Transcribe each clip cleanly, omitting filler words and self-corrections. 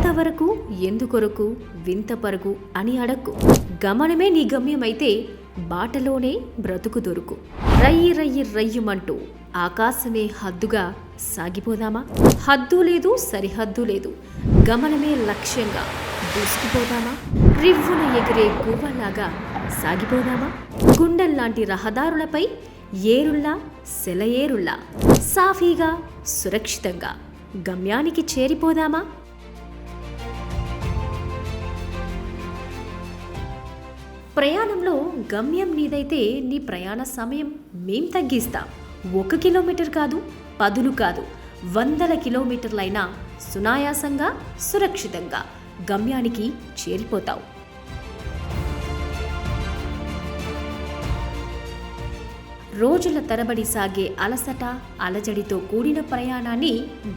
ఎంతవరకు, ఎందుకొరకు, వింత పరుగు అని అడక్కు. గమనమే నీ గమ్యమైతే బాటలోనే బ్రతుకు దొరుకు. రయ్యి రయ్యి రయ్యుమంటూ ఆకాశమే హద్దుగా సాగిపోదామా? హద్దు లేదు, సరిహద్దు లేదు, గమనమే లక్ష్యంగా దూసుకుపోదామా? రివ్వున ఎగిరే గువ్వలాగా సాగిపోదామా? గుండెల్లాంటి రహదారులపై ఏరుల్లా, సెలయేరుల్లా సాఫీగా, సురక్షితంగా గమ్యానికి చేరిపోదామా? ప్రయాణంలో గమ్యం నీదైతే నీ ప్రయాణ సమయం మేం తగ్గిస్తాం. 1 కిలోమీటర్ కాదు, 10 కాదు, 100 కిలోమీటర్లైనా సునాయాసంగా, సురక్షితంగా గమ్యానికి చేరిపోతావు. రోజుల తరబడి సాగే అలసట, అలజడితో కూడిన ప్రయాణాన్ని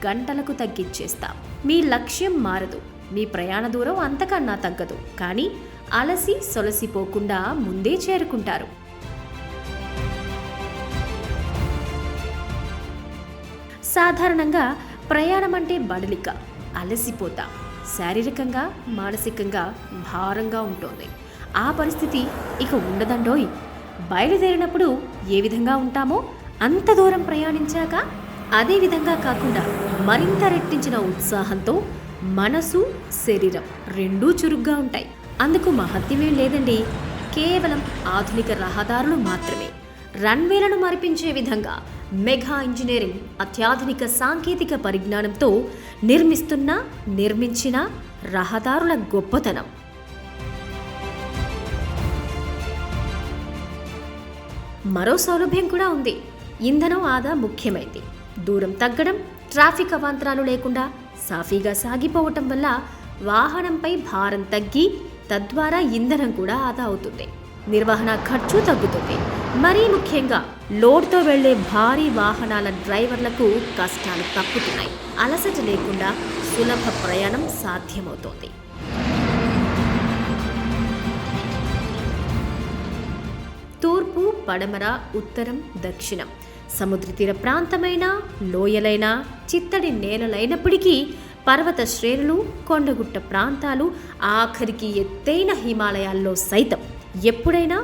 గంటలకు తగ్గించేస్తాం. మీ లక్ష్యం మారదు, మీ ప్రయాణ దూరం అంతకన్నా తగ్గదు, కానీ అలసి సొలసిపోకుండా ముందే చేరుకుంటారు. సాధారణంగా ప్రయాణం అంటే బడలిక, అలసిపోతాం. శారీరకంగా, మానసికంగా భారంగా ఉంటుంది. ఆ పరిస్థితి ఇక ఉండదండోయ్. బయలుదేరినప్పుడు ఏ విధంగా ఉంటామో అంత దూరం ప్రయాణించాక అదే విధంగా కాకుండా మరింత రెట్టించిన ఉత్సాహంతో మనసు, శరీరం రెండూ చురుగ్గా ఉంటాయి. అందుకు మహత్యమేం లేదండి, కేవలం ఆధునిక రహదారులు మాత్రమే. రన్వేలను మరిపించే విధంగా మెగా ఇంజనీరింగ్ అత్యాధునిక సాంకేతిక పరిజ్ఞానంతో నిర్మించిన రహదారుల గొప్పతనం. మరో సౌలభ్యం కూడా ఉంది. ఇంధనం ఆదా ముఖ్యమైంది. దూరం తగ్గడం, ట్రాఫిక్ అవాంతరాలు లేకుండా సాఫీగా సాగిపోవటం వల్ల వాహనంపై భారం తగ్గి తద్వారా ఇంధనం కూడా ఆదా అవుతుంది. నిర్వహణ ఖర్చు తగ్గుతుంది. మరీ ముఖ్యంగా లోడ్తో వెళ్లే భారీ వాహనాల డ్రైవర్లకు కష్టాలు తప్పుతున్నాయి. అలసట లేకుండా సులభ ప్రయాణం సాధ్యమవుతోంది. తూర్పు, పడమర, ఉత్తరం, దక్షిణం, సముద్ర తీర ప్రాంతమైనా, లోయలైనా, చిత్తడి నేలలైనప్పటికీ పర్వత శ్రేణులు, కొండగుట్ట ప్రాంతాలు, ఆఖరికి ఎత్తైన హిమాలయాల్లో సైతం ఎప్పుడైనా,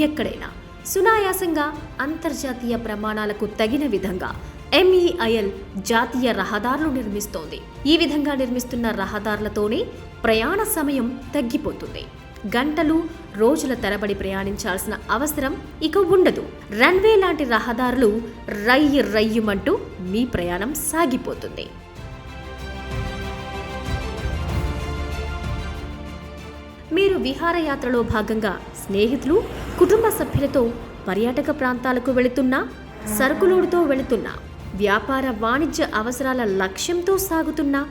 ఎక్కడైనా సునాయాసంగా అంతర్జాతీయ ప్రమాణాలకు తగిన విధంగా MEIL జాతీయ రహదారులు నిర్మిస్తోంది. ఈ విధంగా నిర్మిస్తున్న రహదారులతోనే ప్రయాణ సమయం తగ్గిపోతుంది. గంటలు, రోజుల తరబడి ప్రయాణించాల్సిన అవసరం ఇక ఉండదు. రన్వే లాంటి రహదారులు రయ్యి రయ్యుమంటూ మీ ప్రయాణం సాగిపోతుంది. మీరు విహారయాత్రలో భాగంగా స్నేహితులు, కుటుంబ సభ్యులతో పర్యాటక ప్రాంతాలకు వెళుతున్నా, సరుకులోడుతో వెళుతున్నా, వ్యాపార వాణిజ్య అవసరాల లక్ష్యంతో సాగుతున్నా,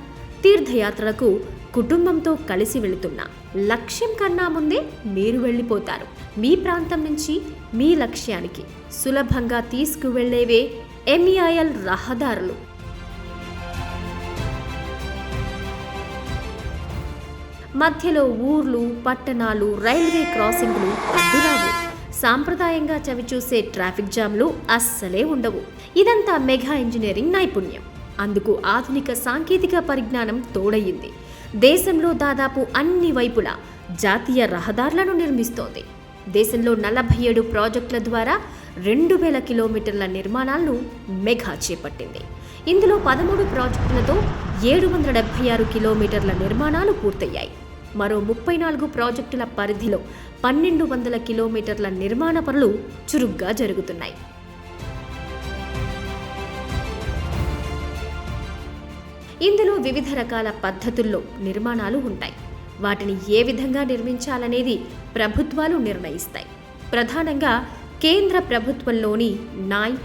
తీర్థయాత్రలకు కుటుంబంతో కలిసి వెళుతున్నా, లక్ష్యం కన్నా ముందే మీరు వెళ్ళిపోతారు. మీ ప్రాంతం నుంచి మీ లక్ష్యానికి సులభంగా తీసుకువెళ్లేవే MEIL రహదారులు. మధ్యలో ఊర్లు, పట్టణాలు, రైల్వే క్రాసింగ్లు అడ్డురావు. సాంప్రదాయంగా చవిచూసే ట్రాఫిక్ జామ్లు అస్సలే ఉండవు. ఇదంతా మెగా ఇంజనీరింగ్ నైపుణ్యం. అందుకు ఆధునిక సాంకేతిక పరిజ్ఞానం తోడయ్యింది. దేశంలో దాదాపు అన్ని వైపులా జాతీయ రహదారులను నిర్మిస్తోంది. దేశంలో 47 ప్రాజెక్టుల ద్వారా 2000 కిలోమీటర్ల నిర్మాణాలను మెగా చేపట్టింది. ఇందులో 13 ప్రాజెక్టులతో 776 కిలోమీటర్ల నిర్మాణాలు పూర్తయ్యాయి. మరో 34 ప్రాజెక్టుల పరిధిలో 1200 కిలోమీటర్ల నిర్మాణ పనులు చురుగ్గా జరుగుతున్నాయి. ఇందులో వివిధ రకాల పద్ధతుల్లో నిర్మాణాలు ఉంటాయి. వాటిని ఏ విధంగా నిర్మించాలనేది ప్రభుత్వాలు నిర్ణయిస్తాయి. ప్రధానంగా కేంద్ర ప్రభుత్వంలోని నాయ్,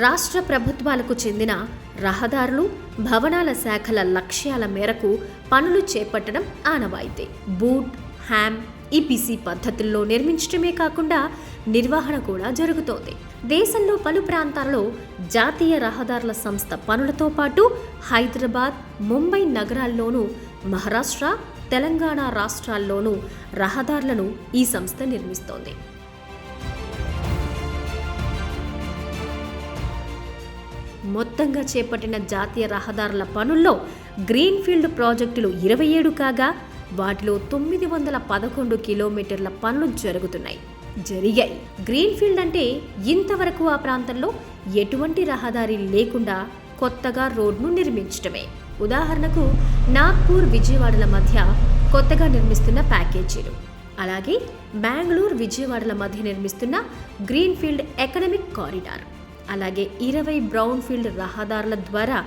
రాష్ట్ర ప్రభుత్వాలకు చెందిన రహదారులు, భవనాల శాఖల లక్ష్యాల మేరకు పనులు చేపట్టడం ఆనవాయితీ. బూట్, హ్యామ్, EPC పద్ధతుల్లో నిర్మించడమే కాకుండా నిర్వహణ కూడా జరుగుతోంది. దేశంలో పలు ప్రాంతాల్లో జాతీయ రహదారుల సంస్థ పనులతో పాటు హైదరాబాద్, ముంబై నగరాల్లోనూ, మహారాష్ట్ర, తెలంగాణ రాష్ట్రాల్లోనూ రహదారులను ఈ సంస్థ నిర్మిస్తోంది. మొత్తంగా చేపట్టిన జాతీయ రహదారుల పనుల్లో గ్రీన్ఫీల్డ్ ప్రాజెక్టులు 27 కాగా వాటిలో 911 కిలోమీటర్ల పనులు జరిగాయి. గ్రీన్ఫీల్డ్ అంటే ఇంతవరకు ఆ ప్రాంతంలో ఎటువంటి రహదారి లేకుండా కొత్తగా రోడ్ను నిర్మించడమే. ఉదాహరణకు నాగ్పూర్ విజయవాడల మధ్య కొత్తగా నిర్మిస్తున్న ప్యాకేజీలు, అలాగే బెంగళూరు విజయవాడల మధ్య నిర్మిస్తున్న గ్రీన్ఫీల్డ్ ఎకనమిక్ కారిడార్, అలాగే 20 బ్రౌన్ఫీల్డ్ రహదారుల ద్వారా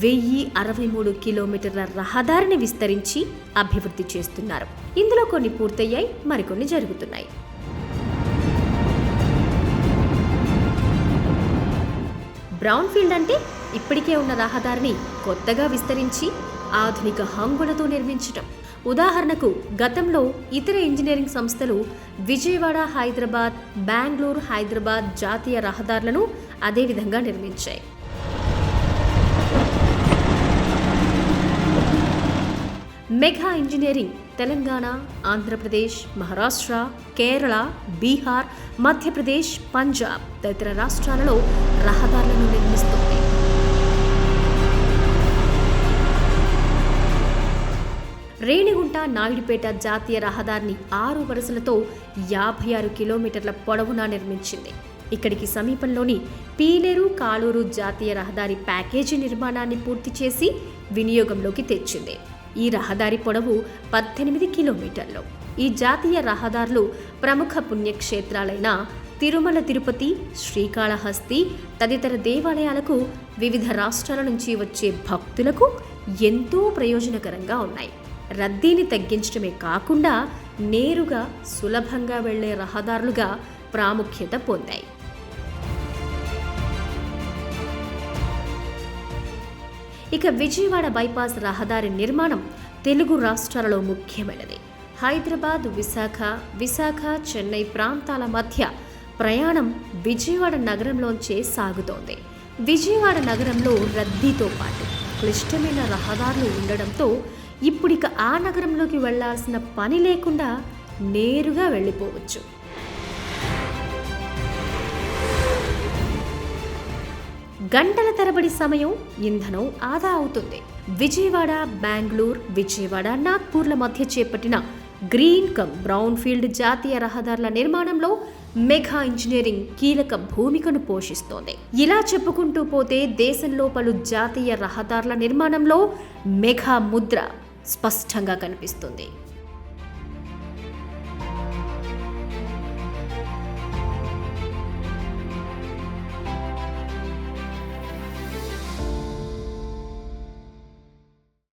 1063 కిలోమీటర్ల రహదారిని విస్తరించి అభివృద్ధి చేస్తున్నారు. ఇందులో కొన్ని పూర్తయ్యాయి, మరికొన్ని జరుగుతున్నాయి. బ్రౌన్ఫీల్డ్ అంటే ఇప్పటికే ఉన్న రహదారిని కొత్తగా విస్తరించి ఆధునిక హంగులతో నిర్మించటం. ఉదాహరణకు గతంలో ఇతర ఇంజనీరింగ్ సంస్థలు విజయవాడ హైదరాబాద్, బెంగళూరు హైదరాబాద్ జాతీయ రహదారులను అదేవిధంగా నిర్మించాయి. మెగా ఇంజనీరింగ్ తెలంగాణ, ఆంధ్రప్రదేశ్, మహారాష్ట్ర, కేరళ, బీహార్, మధ్యప్రదేశ్, పంజాబ్ తదితర రాష్ట్రాలలో రహదారులను నిర్మిస్తుంది. రేణిగుంట నాయుడుపేట జాతీయ రహదారిని 6 వరుసలతో 56 కిలోమీటర్ల పొడవునా నిర్మించింది. ఇక్కడికి సమీపంలోని పీలేరు కాలూరు జాతీయ రహదారి ప్యాకేజీ నిర్మాణాన్ని పూర్తి చేసి వినియోగంలోకి తెచ్చింది. ఈ రహదారి పొడవు 18 కిలోమీటర్లు. ఈ జాతీయ రహదారులు ప్రముఖ పుణ్యక్షేత్రాలైన తిరుమల తిరుపతి, శ్రీకాళహస్తి తదితర దేవాలయాలకు వివిధ రాష్ట్రాల నుంచి వచ్చే భక్తులకు ఎంతో ప్రయోజనకరంగా ఉన్నాయి. రద్దీని తగ్గించడమే కాకుండా నేరుగా సులభంగా వెళ్లే రహదారులుగా ప్రాముఖ్యత పొందాయి. ఇక విజయవాడ బైపాస్ రహదారి నిర్మాణం తెలుగు రాష్ట్రాలలో ముఖ్యమైనది. హైదరాబాద్, విశాఖ, చెన్నై ప్రాంతాల మధ్య ప్రయాణం విజయవాడ నగరంలోంచే సాగుతోంది. విజయవాడ నగరంలో రద్దీతో పాటు క్లిష్టమైన రహదారులు ఉండడంతో ఇప్పుడిక ఆ నగరంలోకి వెళ్లాల్సిన పని లేకుండా నేరుగా వెళ్ళిపోవచ్చు. గంటల తరబడి సమయం, ఇంధనం ఆదా అవుతుంది. విజయవాడ, బెంగళూరు, విజయవాడ, నాగ్పూర్ల మధ్య చేపట్టిన గ్రీన్ కమ్ బ్రౌన్ఫీల్డ్ జాతీయ రహదారుల నిర్మాణంలో మెగా ఇంజనీరింగ్ కీలక భూమికను పోషిస్తోంది. ఇలా చెప్పుకుంటూ పోతే దేశంలో పలు జాతీయ రహదారుల నిర్మాణంలో మెగా ముద్ర స్పష్టంగా కనిపిస్తుంది.